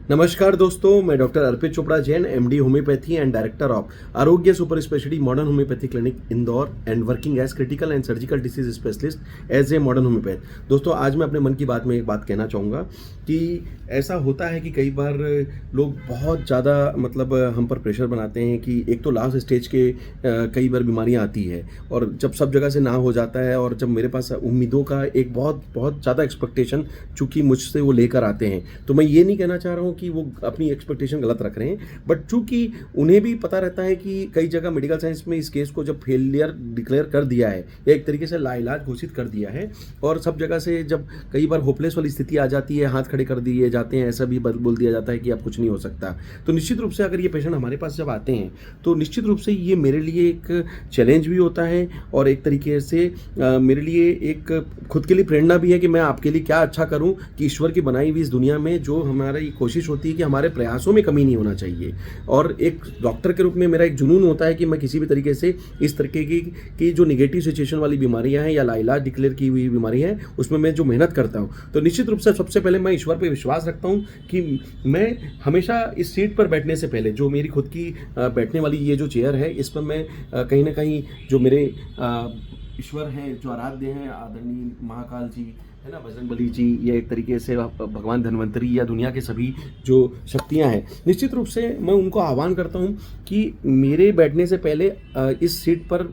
नमस्कार दोस्तों, मैं doctor Arpit Chopra Jain, MD homeopathy and director of Arogya super speciality modern homeopathy clinic Indore and working as critical and surgical disease specialist as a modern homeopath. दोस्तों, आज मैं अपने मन की बात में एक बात कहना चाहूँगा कि ऐसा होता है कि कई बार लोग बहुत ज़्यादा हम पर प्रेशर बनाते हैं कि एक तो लास्ट स्टेज के कई बार बीमारियाँ आती है और जब सब जगह से ना हो जाता है और जब मेरे पास उम्मीदों का एक बहुत ज़्यादा एक्सपेक्टेशन चूँकि मुझसे वो लेकर आते हैं, तो मैं ये नहीं कहना चाह रहा हूँ कि वो अपनी एक्सपेक्टेशन गलत रख रहे हैं, बट चूंकि उन्हें भी पता रहता है कि कई जगह मेडिकल साइंस में इस केस को जब फेलियर डिक्लेयर कर दिया है या एक तरीके से लाइलाज घोषित कर दिया है और सब जगह से जब कई बार होपलेस वाली स्थिति आ जाती है, हाथ खड़े कर दिए जाते हैं, ऐसा भी बोल दिया जाता है कि अब कुछ नहीं हो सकता, तो निश्चित रूप से अगर ये पेशेंट हमारे पास जब आते हैं तो निश्चित रूप से ये मेरे लिए एक चैलेंज भी होता है और एक तरीके से मेरे लिए एक खुद के लिए प्रेरणा भी है कि मैं आपके लिए क्या अच्छा करूं कि ईश्वर की बनाई हुई इस दुनिया में जो हमारी कोशिश होती है कि हमारे प्रयासों में कमी नहीं होना चाहिए। और एक डॉक्टर के रूप में मेरा एक जुनून होता है कि मैं किसी भी तरीके से इस तरीके की जो निगेटिव सिचुएशन वाली बीमारियां हैं या लाइलाज डिक्लेयर की हुई बीमारी है उसमें मैं जो मेहनत करता हूं, तो निश्चित रूप से सबसे पहले मैं ईश्वर पर विश्वास रखता हूं कि मैं हमेशा इस सीट पर बैठने से पहले जो मेरी खुद की बैठने वाली ये जो चेयर है इस पर मैं कहीं ना कहीं जो मेरे ईश्वर हैं, जो आराध्य हैं, आदरणीय महाकाल जी है ना, बजरंगबली जी, या एक तरीके से भगवान धन्वंतरी या दुनिया के सभी जो शक्तियां हैं, निश्चित रूप से मैं उनको आह्वान करता हूं कि मेरे बैठने से पहले इस सीट पर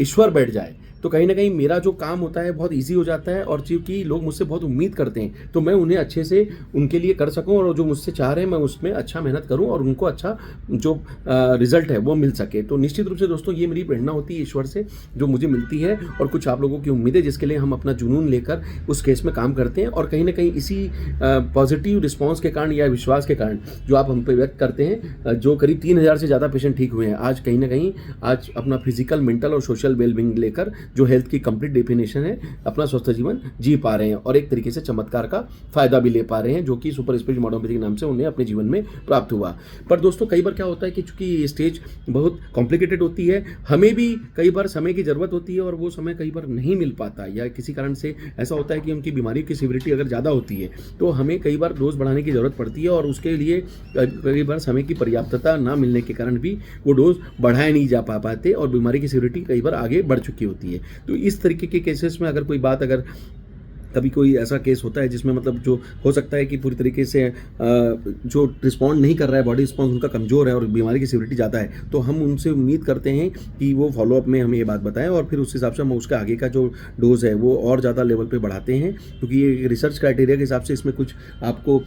ईश्वर बैठ जाए, तो कहीं ना कहीं मेरा जो काम होता है बहुत इजी हो जाता है। और क्योंकि लोग मुझसे बहुत उम्मीद करते हैं तो मैं उन्हें अच्छे से उनके लिए कर सकूं और जो मुझसे चाह रहे हैं मैं उसमें अच्छा मेहनत करूं और उनको अच्छा जो रिजल्ट है वो मिल सके। तो निश्चित रूप से दोस्तों ये मेरी प्रेरणा होती है ईश्वर से जो मुझे मिलती है और कुछ आप लोगों की उम्मीदें जिसके लिए हम अपना जुनून लेकर उस केस में काम करते हैं और कहीं ना कहीं इसी पॉजिटिव रिस्पॉन्स के कारण या विश्वास के कारण जो आप हम पे व्यक्त करते हैं, जो करीब 3000 से ज़्यादा पेशेंट ठीक हुए हैं आज, कहीं ना कहीं आज अपना फिजिकल, मेंटल और सोशल वेलबींग लेकर जो हेल्थ की कंप्लीट डेफिनेशन है अपना स्वस्थ जीवन जी पा रहे हैं और एक तरीके से चमत्कार का फायदा भी ले पा रहे हैं जो कि सुपर स्पेशलिटी मॉडर्न होम्योपैथी के नाम से उन्हें अपने जीवन में प्राप्त हुआ। पर दोस्तों कई बार क्या होता है कि चूंकि ये स्टेज बहुत कॉम्प्लिकेटेड होती है, हमें भी कई बार समय की जरूरत होती है और वो समय कई बार नहीं मिल पाता या किसी कारण से ऐसा होता है कि उनकी बीमारी की सीवियरिटी अगर ज़्यादा होती है तो हमें कई बार डोज बढ़ाने की जरूरत पड़ती है और उसके लिए कई बार समय की पर्याप्तता ना मिलने के कारण भी वो डोज बढ़ाए नहीं जा पाते और बीमारी की सीवियरिटी कई बार आगे बढ़ चुकी होती है। तो इस तरीके के केसेस में अगर कोई बात अगर कभी कोई ऐसा केस होता है जिसमें जो हो सकता है कि पूरी तरीके से जो रिस्पॉन्ड नहीं कर रहा है, बॉडी रिस्पॉन्स उनका कमज़ोर है और बीमारी की सीवियरिटी ज़्यादा है, तो हम उनसे उम्मीद करते हैं कि वो फॉलोअप में हमें ये बात बताएं और फिर उस हिसाब से हम उसका आगे का जो डोज है वो और ज़्यादा लेवल पे बढ़ाते हैं, क्योंकि ये रिसर्च क्राइटेरिया के हिसाब से इसमें कुछ आपको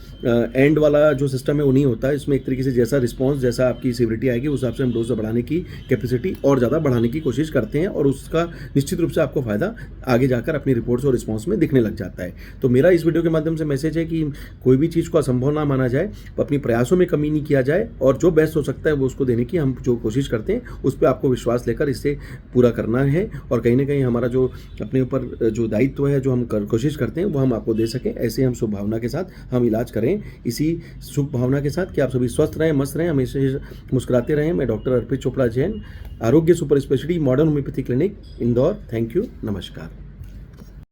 एंड वाला जो सिस्टम है वो नहीं होता है। इसमें एक तरीके से जैसा रिस्पॉन्स, जैसा आपकी सीवियरिटी आएगी उस हिसाब से हम डोज बढ़ाने की कैपेसिटी और ज़्यादा बढ़ाने की कोशिश करते हैं और उसका निश्चित रूप से आपको फ़ायदा आगे जाकर अपनी रिपोर्ट्स और रिस्पॉन्स में दिखने जाता है। तो मेरा इस वीडियो के माध्यम से मैसेज है कि कोई भी चीज़ को असंभव ना माना जाए, अपनी प्रयासों में कमी नहीं किया जाए और जो बेस्ट हो सकता है वो उसको देने की हम जो कोशिश करते हैं उस पर आपको विश्वास लेकर इसे पूरा करना है और कहीं ना कहीं हमारा जो अपने ऊपर जो दायित्व है जो हम कोशिश करते हैं वो हम आपको दे सकें। ऐसे हम शुभ भावना के साथ हम इलाज करें, इसी शुभ भावना के साथ कि आप सभी स्वस्थ रहें, मस्त रहें, हमेशा मुस्कुराते रहें। मैं डॉक्टर अर्पित चोपड़ा जैन, आरोग्य super speciality modern homeopathy clinic Indore. Thank you, नमस्कार।